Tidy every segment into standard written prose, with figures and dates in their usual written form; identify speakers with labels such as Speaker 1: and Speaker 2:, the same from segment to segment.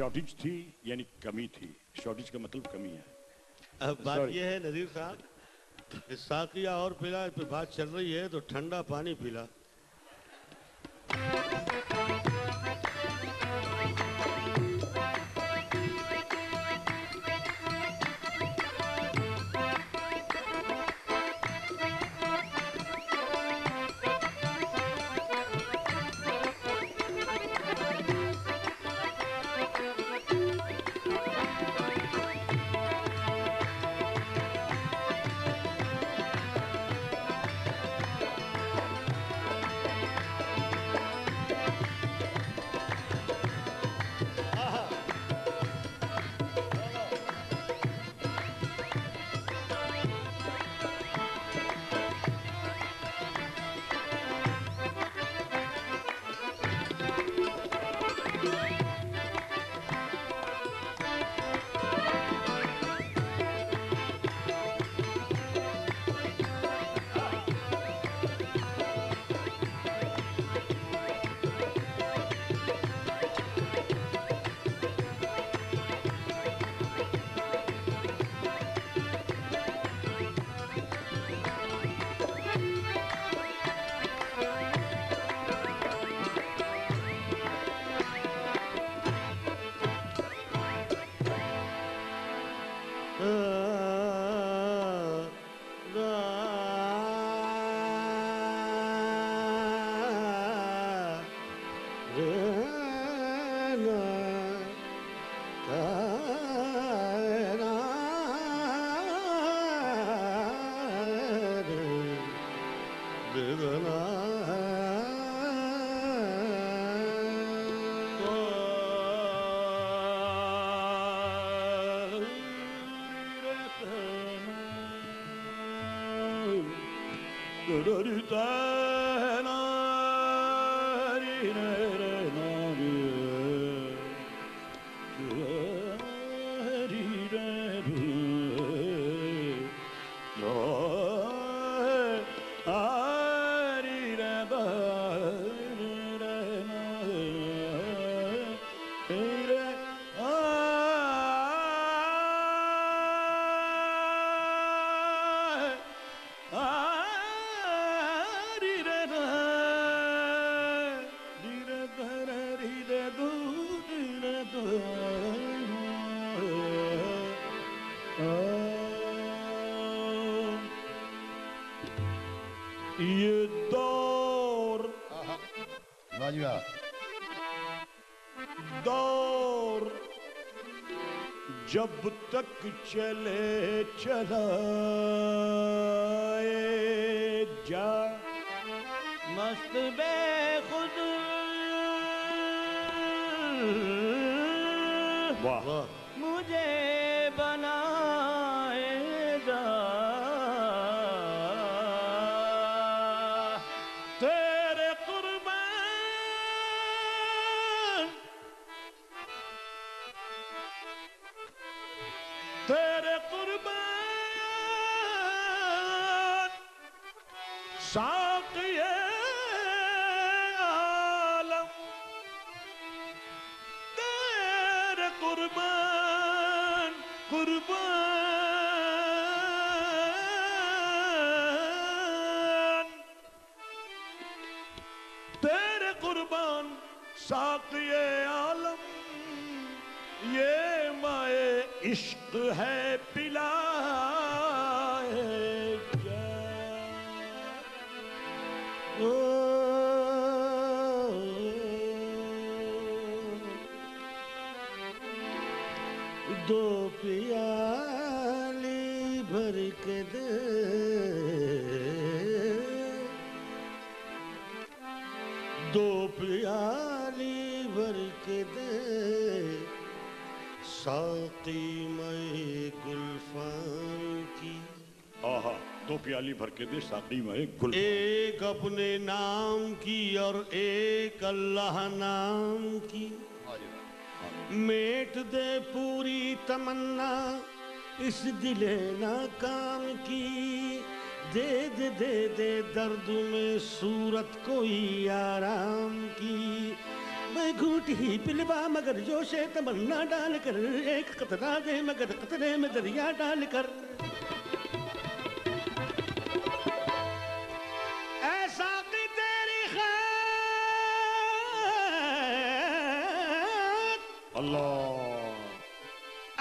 Speaker 1: Shortage تھی یعنی کمی تھی. شارٹیج کا مطلب کمی ہے.
Speaker 2: اب بات یہ ہے نذیر صاحب کہ ساقیہ اور پلا پہ بات چل رہی ہے تو ٹھنڈا پانی پلا.
Speaker 1: یہ دور دور جب تک چلے چلائے جا
Speaker 2: مست بے خود
Speaker 1: واہ
Speaker 2: مجھے بنائے گا
Speaker 1: تیرے قربان تیرے قربان ساقی عالم تیرے قربان قربان تیرے قربان ساقی عالم یہ مائے عشق ہے پلائے جا
Speaker 2: دو پیالی بھر کے دے دو پیالی بھر کے دے ساقی میں گلفام کی.
Speaker 1: آہا دو پیالی بھر کے دے ساقی میں گل
Speaker 2: ایک اپنے نام کی اور ایک اللہ نام کی. میٹ دے پوری تمنا اس دل ناکام کی. دے دے دے دے درد میں صورت کوئی آرام کی. میں گھونٹ ہی پلوا مگر جوش تمنا ڈال کر ایک قطرہ دے مگر قطرے میں دریا ڈال کر ایسا کہ تیری خیر
Speaker 1: اللہ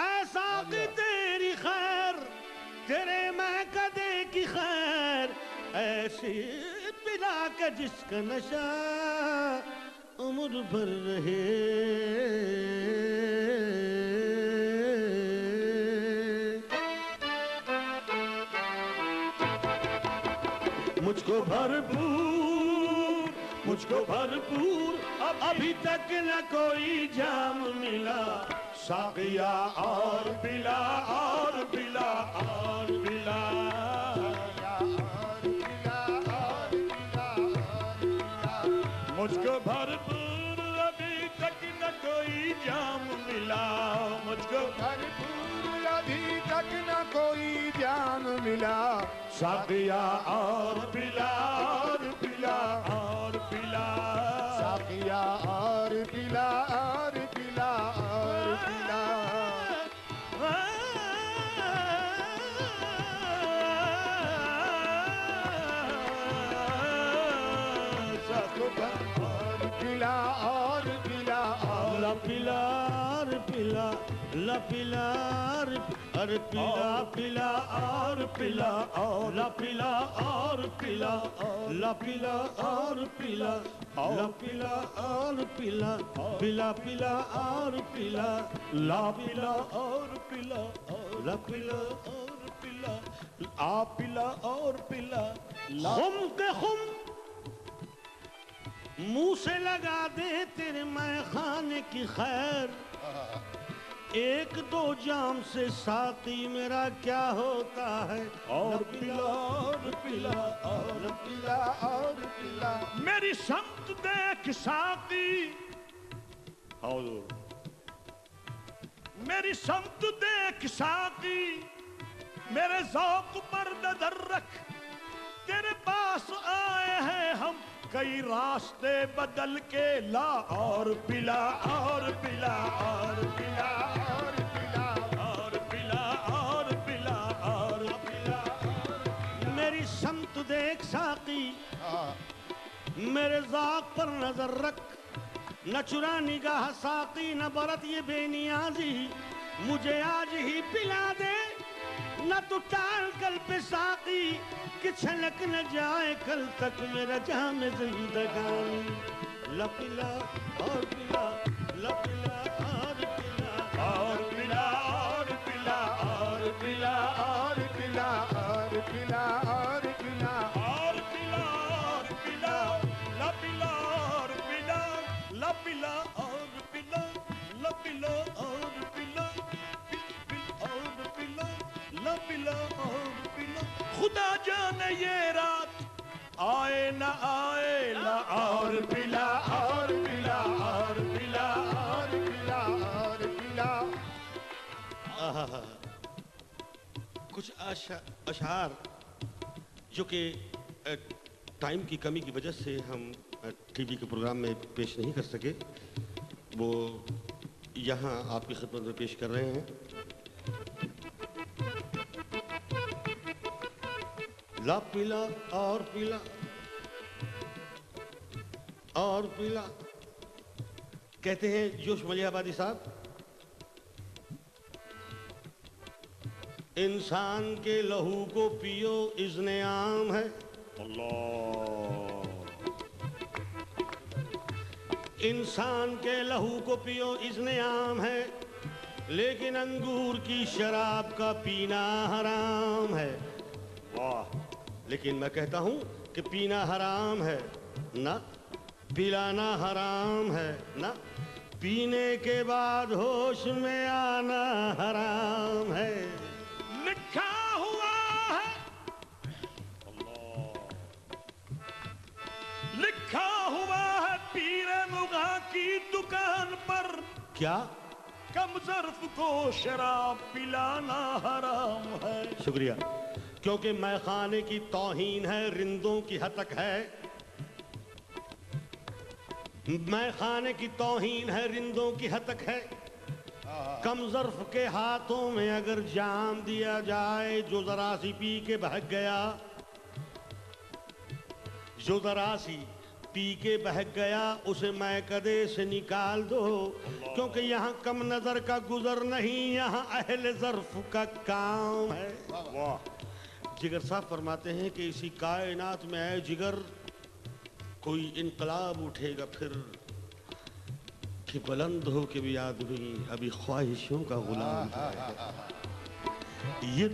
Speaker 2: ایسا کہ تیری خیر تیرے میں کدے کی خیر ایسی پلا کا جس کا نشہ عمر بھر رہے مجھ کو بھرپور ابھی تک نہ کوئی جام ملا ساقیا اور پلا اور پلا اور پلا
Speaker 1: مجھ کو بھرپور ابھی تک نہ کوئی جام ملا مجھ کو
Speaker 3: بھرپور ابھی تک نہ کوئی جام ملا
Speaker 2: ساقیا اور پلا اور پلا اور پلا
Speaker 3: ساقیا اور پلا اور پلا اور پلا اور پلا اور پلا اور
Speaker 2: لا پلا اور پلا لا پلا اور پلا پلا اور پلا لا پلا اور پلا لا پلا اور پلا لا پلا اور پلا پلا پلا اور پلا لا پلا اور پلا لا پلا اور پلا آ پلا اور پلا خم کے خم منہ سے لگا دے تیرے میں خانے کی خیر ایک دو جام سے ساقی میرا کیا ہوتا ہے اور پلا اور پلا اور
Speaker 3: پلا اور پلا
Speaker 1: میری سمت دیکھ ساقی حضور میری سمت دیکھ ساقی میرے ذوق پر نظر رکھ تیرے پاس آئے ہیں ہم کئی راستے بدل کے لا اور پلا اور پلا اور پلا
Speaker 3: اور پلا
Speaker 1: اور پلا اور پلا اور پلا
Speaker 2: میری سمت دیکھ ساقی میرے ذوق پر نظر رکھ نہ چرا نگاہ ساقی نہ برت یہ بے نیازی مجھے آج ہی پلا دے نہ تو ٹال کل پہ ساقی کہ چھلک نہ جائے کل تک میرا جام زندگانی لا پلا اور پلا لا پلا اور پلا
Speaker 1: اور پلا اور پلا اور پلا
Speaker 3: اور پلا اور پلا اور پلا
Speaker 1: اور پلا اور پلا لا پلا اور پلا لا پلا اور پلا لا پلا اور پلا اور پلا لا پلا اور پلا خدا جانے یہ رات آئے نہ آئے لا اور پلا اور پلا اور پلا
Speaker 3: اور پلا اور پلا
Speaker 2: کچھ اشعار جو کہ ٹائم کی کمی کی وجہ سے ہم ٹی وی کے پروگرام میں پیش نہیں کر سکے وہ یہاں آپ کی خدمت میں پیش کر رہے ہیں لا پلا اور پلا اور پلا کہتے ہیں جوش ملیح آبادی صاحب انسان کے لہو کو پیو اذن عام ہے
Speaker 1: اللہ
Speaker 2: انسان کے لہو کو پیو اذن عام ہے لیکن انگور کی شراب کا پینا حرام ہے واہ لیکن میں کہتا ہوں کہ پینا حرام ہے نہ پلانا حرام ہے نہ پینے کے بعد ہوش میں آنا حرام ہے
Speaker 1: لکھا ہوا ہے لکھا ہوا ہے پیر مغاں کی دکان پر
Speaker 2: کیا
Speaker 1: کم ظرف کو شراب پلانا حرام ہے
Speaker 2: شکریہ کیونکہ میں خانے کی توہین ہے رندوں کی ہتک ہے میں خانے کی توہین ہے، رندوں کی ہتک ہے، کم ظرف کے ہاتھوں میں اگر جام دیا جائے، جو ذرا سی پی کے بہک گیا، جو ذرا سی پی کے بہک گیا، اسے میں کدے سے نکال دو، کیونکہ یہاں کم نظر کا گزر نہیں، یہاں اہل ظرف کا کام ہے۔ جگر صاحب فرماتے ہیں کہ اسی کائنات میں اے جگر کوئی انقلاب اٹھے گا پھر، کہ بلند ہو کے بھی آدمی ابھی خواہشوں کا غلام ہے۔ یہ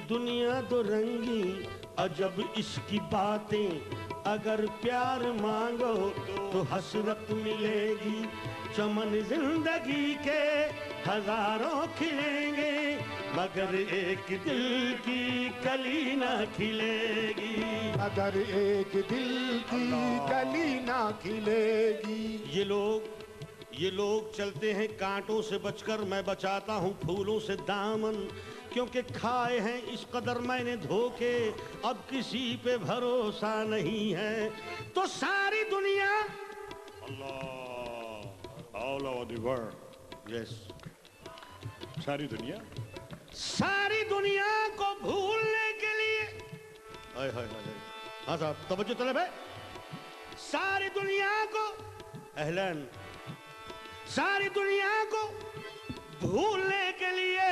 Speaker 2: دنیا دو رنگی عجب اس کی باتیں، اگر پیار مانگو تو حسرت ملے گی، چمن زندگی کے ہزاروں کھلیں گے مگر ایک دل کی کلی نہ کھلے گی،
Speaker 3: اگر ایک دل کی کلی نہ کھلے گی۔
Speaker 2: یہ لوگ چلتے ہیں کانٹوں سے بچ کر، میں بچاتا ہوں پھولوں سے دامن، کیونکہ کھائے ہیں اس قدر میں نے دھوکے، اب کسی پہ بھروسہ نہیں ہے، تو ساری دنیا
Speaker 1: اللہ all over the world
Speaker 2: یس
Speaker 1: ساری دنیا
Speaker 2: کو بھولنے کے لیے، ہائے ہائے ہائے، ہاں صاحب توجہ طلب ہے، ساری دنیا کو اہلین، ساری دنیا کو بھولنے کے لیے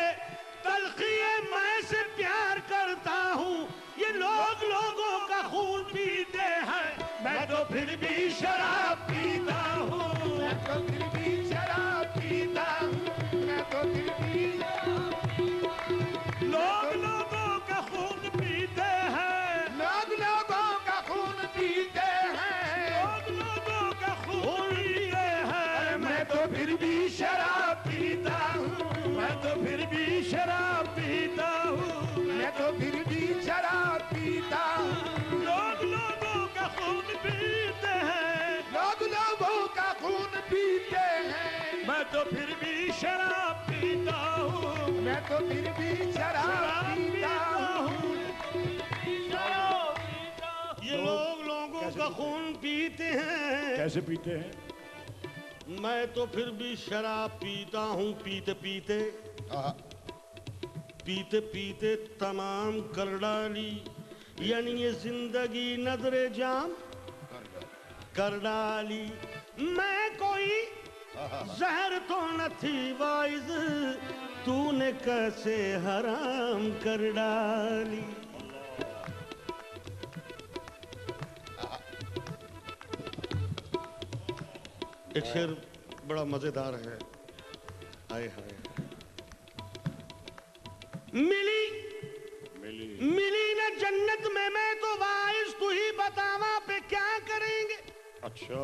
Speaker 2: تلخی میں سے پیار کرتا ہوں، یہ لوگ لوگوں کا خون پیتے ہیں، میں تو پھر بھی شراب پیتا ہوں،
Speaker 3: میں تو پھر بھی شراب پیتا ہوں، میں تو پھر بھی
Speaker 2: لوگ لوگوں کا خون پیتے ہیں،
Speaker 3: لوگ لوگوں کا خون پیتے ہیں،
Speaker 2: لوگ لوگوں کا خون پیتے ہیں،
Speaker 3: میں تو پھر بھی شراب پیتا ہوں،
Speaker 2: میں تو پھر بھی شراب پیتا ہوں،
Speaker 3: میں تو پھر بھی شراب پیتا ہوں،
Speaker 2: لوگ لوگوں کا خون پیتے ہیں،
Speaker 3: لوگ لوگوں کا خون پیتے ہیں،
Speaker 2: میں تو پھر بھی شراب پیتا ہوں،
Speaker 3: میں تو پھر بھی شراب پیتا ہوں۔
Speaker 2: یہ لوگ لوگوں کا خون پیتے ہیں،
Speaker 1: کیسے پیتے ہیں؟
Speaker 2: میں تو پھر بھی شراب پیتا ہوں، پیتے پیتے پیتے پیتے تمام کر ڈالی، یعنی یہ زندگی نظر جام کر ڈالی، میں کوئی زہر تو نہ تھی وائز، تو نے کیسے حرام کر ڈالی۔ ایک شعر بڑا مزیدار ہے، ہائے ہائے، ملی نہ جنت میں تو وائز، تو ہی بتاوا پہ کیا کریں گے۔
Speaker 1: اچھا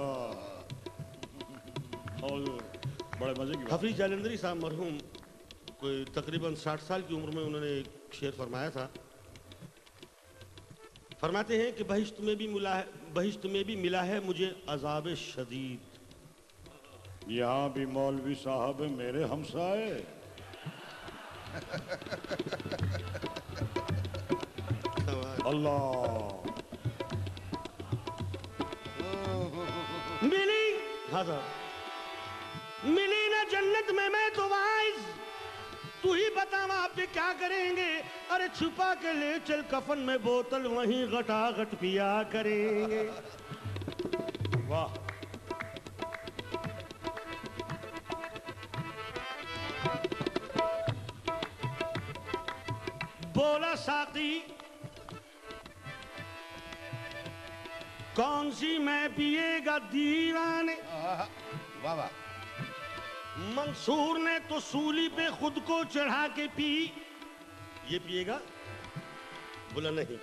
Speaker 1: اور بڑے مزے کی بات۔
Speaker 2: حفیظ جالندری صاحب مرحوم کوئی تقریباً 60 سال کی عمر میں انہوں نے ایک شعر فرمایا تھا، فرماتے ہیں کہ بہشت میں بھی ملا ہے مجھے عذاب شدید،
Speaker 1: یہاں بھی مولوی صاحب میرے ہمسائے، اللہ
Speaker 2: ملی نہ جنت میں تو وائز، تو ہی بتا وہاں پہ کیا کریں گے، ارے چھپا کے لے چل کفن میں بوتل، وہیں غٹا غٹ پیا کریں گے۔
Speaker 1: واہ،
Speaker 2: بولا ساقی کون سی میں پیے گا دیوانے،
Speaker 3: واہ واہ،
Speaker 2: منصور نے تو سولی پہ خود کو چڑھا کے پی، یہ پیے گا، بولا نہیں۔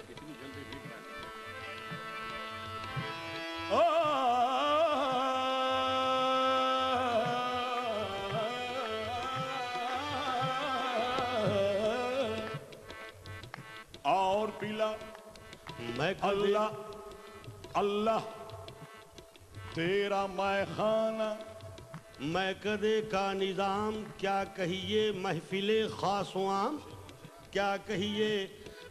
Speaker 1: اور پیلا
Speaker 2: میں
Speaker 1: اللہ اللہ تیرا میں خانہ،
Speaker 2: میں کدے کا نظام، کیا کہیے محفل خاص و عام، کیا کہیے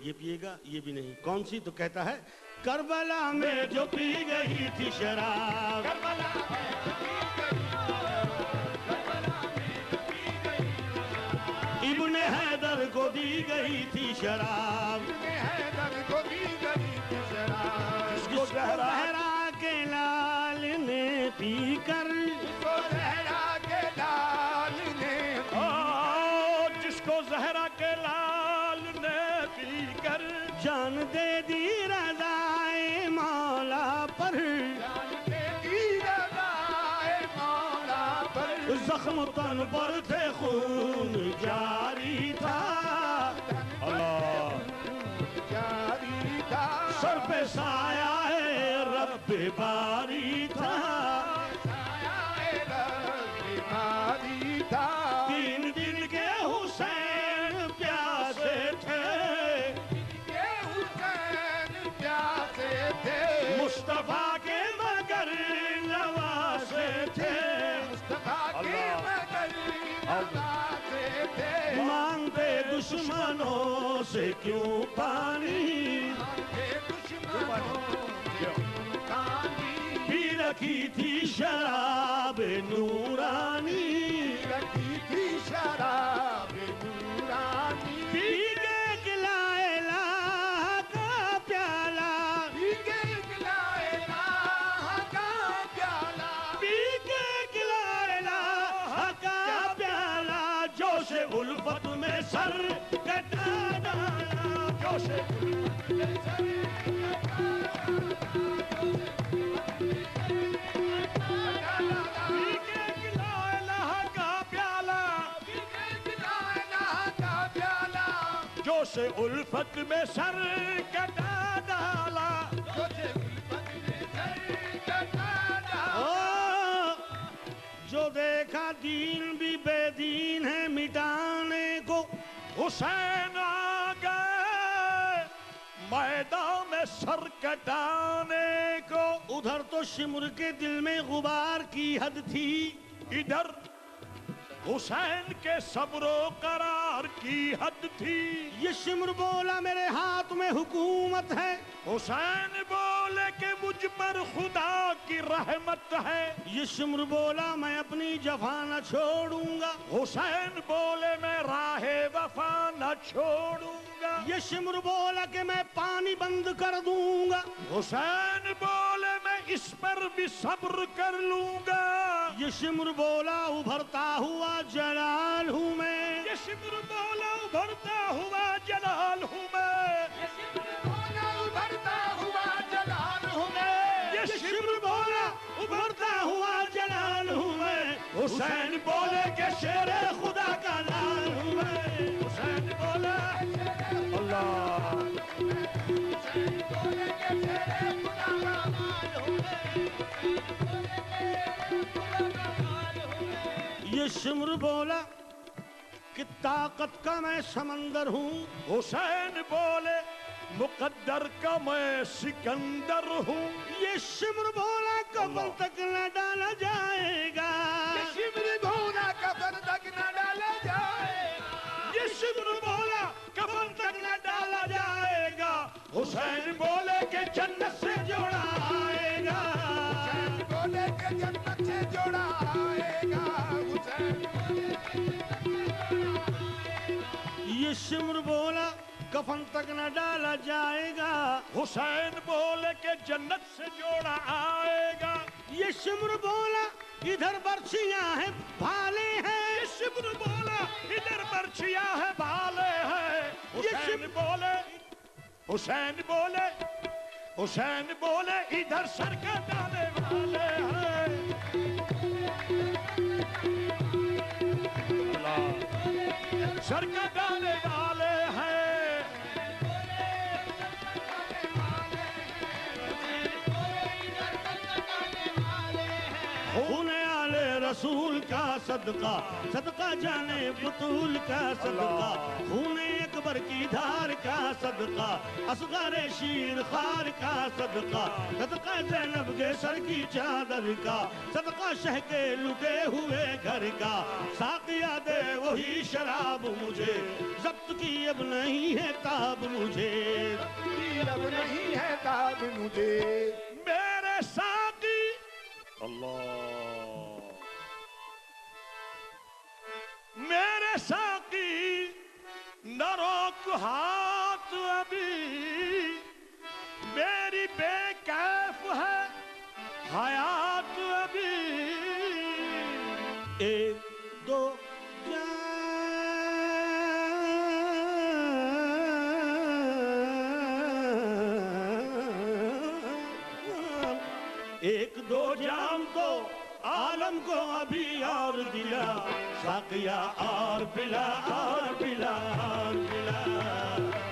Speaker 2: یہ پیے گا، یہ بھی نہیں. کون سی؟ تو کہتا ہے کربلا میں جو پی گئی تھی شراب، ابن حیدر کو دی گئی تھی شراب، جس کو زہرا کے لال نے پی کر،
Speaker 1: جس کو زہرا کے لال نے پی کر
Speaker 2: جان دے دی رضائے مولا پر، زخم تن پر تھے خون جاری تھا، اللہ سر پہ سایہ رب باری تھا، 3 دن کے حسین پیاسے تھے، مصطفیٰ کے مگر نواسے تھے، مانگتے دشمنوں سے کیوں پانی، پی رکھی تھی شراب نورانی، پی کے گلا الہ کا پیالہ، پی کے گلا الہ کا پیالہ، جوش الفت میں سر کٹا ڈالا، جوش الفت میں سر جوش الفت میں سر کٹا ڈالا، جو دیکھا دین بھی بے دین ہے مٹانے کو،
Speaker 1: حسین آ گئے میدان میں سر کٹانے کو،
Speaker 2: ادھر تو شمر کے دل میں غبار کی حد تھی،
Speaker 1: ادھر حسین کے صبر و قرار کی حد تھی،
Speaker 2: یہ شمر بولا میرے ہاتھ میں حکومت ہے،
Speaker 1: حسین بولے کہ مجھ پر خدا کی رحمت ہے،
Speaker 2: یہ شمر بولا میں اپنی جفا نہ چھوڑوں گا،
Speaker 1: حسین بولے میں راہ وفا نہ چھوڑوں گا،
Speaker 2: یہ شمر بولا کہ میں پانی بند کر دوں گا،
Speaker 1: حسین بولے میں اس پر بھی صبر کر لوں گا،
Speaker 2: یہ شمر بولا ابھرتا ہوا جلال ہوں میں،
Speaker 1: یہ شمر بولا ابھرتا ہوا جلال ہوں میں، یہ شمر بولا ابھرتا ہوا جلال ہوں میں،
Speaker 2: یہ شمر بولا ابھرتا ہوا جلال ہوں میں،
Speaker 1: حسین بولے کہ شیر خدا کا لال ہوں میں، حسین بولے اللہ، حسین بولے کہ شیر خدا کا لال ہوں میں،
Speaker 2: یہ شمر بولا کہ طاقت کا میں سمندر ہوں،
Speaker 1: حسین بولے مقدر کا میں سکندر ہوں،
Speaker 2: یہ شمر بولا کفن تک نہ ڈالا جائے گا،
Speaker 3: یہ شمر بولا کفن تک نہ ڈالا جائے گا،
Speaker 1: یہ شمر بولا کفن تک نہ ڈالا جائے گا، حسین بولے کہ جنت سے جوڑا آئے گا،
Speaker 3: حسین بولے کہ جنت سے جوڑا آئے گا، حسین
Speaker 2: یہ شمر بولا کفن تک نہ ڈالا جائے گا،
Speaker 1: حسین بولے کہ جنت سے جوڑا آئے گا،
Speaker 2: یہ شمر بولا ادھر برچیاں ہیں بھالے ہیں،
Speaker 1: یہ شمر بولا ادھر برچیاں ہیں بھالے ہیں، حسین بولے حسین بولے حسین بولے ادھر سر کا ڈالے والے ہیں، اللہ سر کا ڈالے والے ہیں،
Speaker 2: خون آلے رسول کا صدقہ، صدقہ جانے بطول کا صدقہ، خون اکبر کی دھار کا صدقہ، اصغر شیر خار کا صدقہ، صدقہ زینب کے سر کی چادر کا، صدقہ شہ کے لٹے ہوئے گھر کا، ساقیہ دے وہی شراب مجھے، ضبط کی اب نہیں ہے تاب مجھے،
Speaker 3: اب نہیں ہے تاب مجھے،
Speaker 1: میرے ساقی اللہ، میرے ساقی نہ روک ہاتھ ابھی، میری بے کیف ہے حیات ابھی،
Speaker 2: ایک دو ایک دو جام تو عالم کو ابھی اور دیا، ساقیہ اور پلا اور پلا اور پلا۔